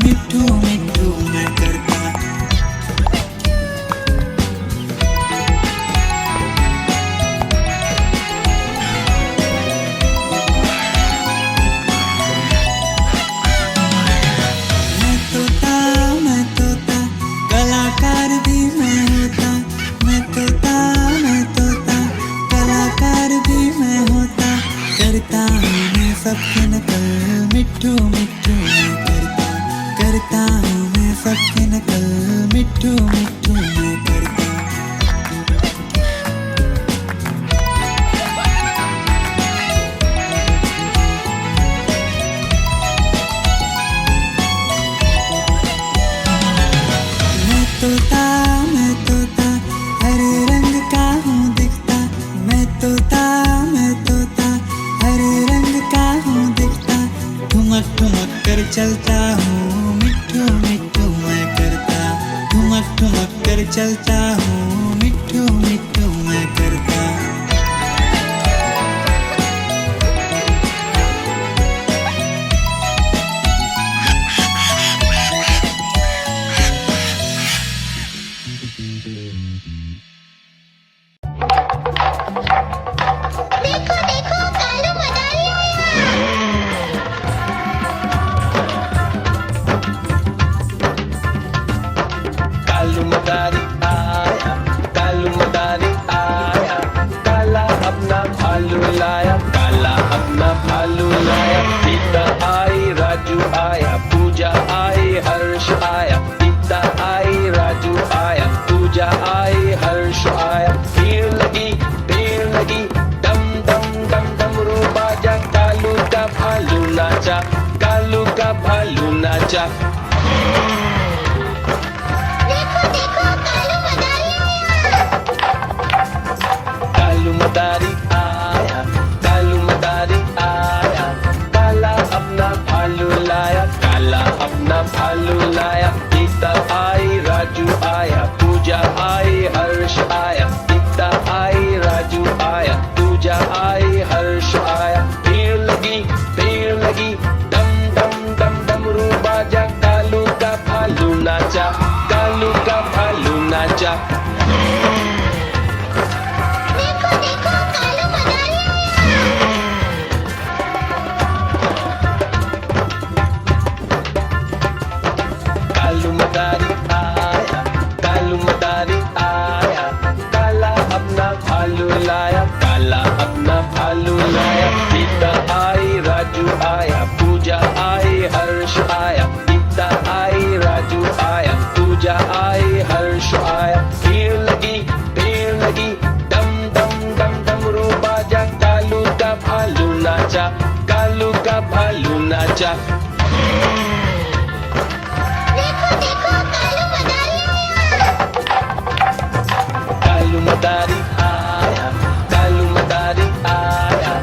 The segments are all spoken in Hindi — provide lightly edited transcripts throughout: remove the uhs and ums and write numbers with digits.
मिट्ठू मिट्ठू मैं करता। मैं तोता कलाकार भी मैं होता। मैं तोता कलाकार भी मैं होता। करता हूँ मैं सबकी नकल मिट्ठू मिट्ठू मैं करता। करता हूँ मैं सबकी नकल मिट्ठू मिट्ठू मैं करता। मैं तोता हरे रंग का हूँ दिखता। मैं तोता हरे रंग का हूँ दिखता। ठुमक ठुमक कर चलता हूँ मिट्ठू मिट्ठू मैं करता। ठुमक ठुमक कर चलता हूँ मिट्ठू मिट्ठू मैं करता। देखो देखो कालू मदारी कालू मदारी आया, कालू मदारी आया, काला अपना भालू लाया, काला अपना भालू लाया। सीता आई, राजू आया, पूजा आई, हर्ष आया। सीता आई, राजू आया, पूजा आई, हर्ष आया। भीड़ लगी डम डम डम डमरू बाजा। कालू का भालू नाचा, कालू का भालू नाचा। देखो देखो कालू मदारी कालू मदारी आया, कालू मदारी आया, काला अपना भालू लाया, काला अपना भालू लाया। सीता आई, राजू आया, पूजा आई, हर्ष आया। सीता आई, राजू आया, पूजा आई, हर्ष आया। भीड़ लगी डम डम डम डमरू बाजा। कालू का भालू नाचा, कालू का भालू नाचा। देखो देखो कालू मदारी कालू मदारी आया, कालू मदारी आया, काला अपना भालू लाया, काला अपना भालू लाया। सीता आई, राजू आया, पूजा आई, हर्ष आया। सीता आई, राजू आया, पूजा आई, हर्ष आया। भीड़ लगी डम डम डम डमरू बाजा। कालू का भालू नाचा, कालू का भालू नाचा। देखो देखो कालू मदारी कालू मदारी आया, कालू मदारी आया,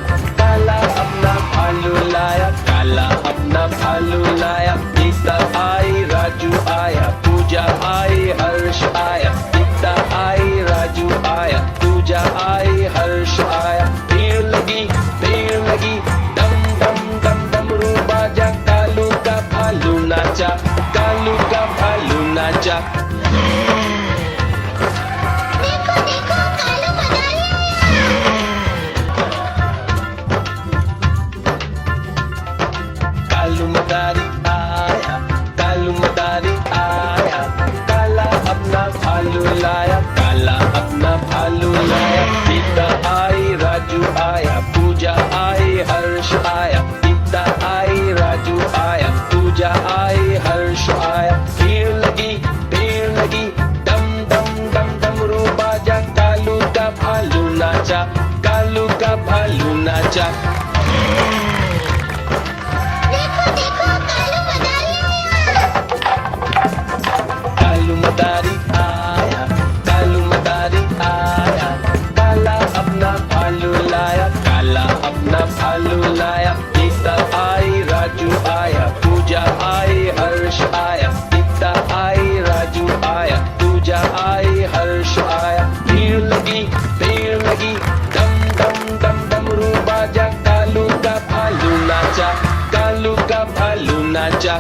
काला अपना भालू लाया, काला अपना भालू लाया। सीता आई, राजू आया, पूजा आई, हर्ष आया। सीता आई, राजू आया, पूजा आई, हर्ष आया। भीड़ लगी डम डम डम डमरू बाजा। कालू का भालू नाचा, कालू का भालू नाचा। देखो देखो कालू मदारी कालू मदारी आया, कालू मदारी आया, काला अपना भालू लाया, काला अपना भालू लाया। सीता आई, राजू आया, पूजा आई, हर्ष आया। सीता आई, राजू आया, पूजा आई, हर्ष आया। भीड़ लगी डम डम डम डमरू बाजा। कालू का भालू नाचा, कालू का भालू नाचा। देखो देखो कालू मदारी कालू मदारी आया, कालू मदारी आया, काला अपना भालू लाया, काला अपना भालू लाया। सीता आई, राजू आया, पूजा आई, हर्ष आया। सीता आई, राजू आया, पूजा आई, हर्ष आया। भीड़ लगी डम डम डम डमरू बाजा। कालू का भालू नाचा, कालू का भालू नाचा।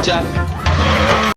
चुपचाप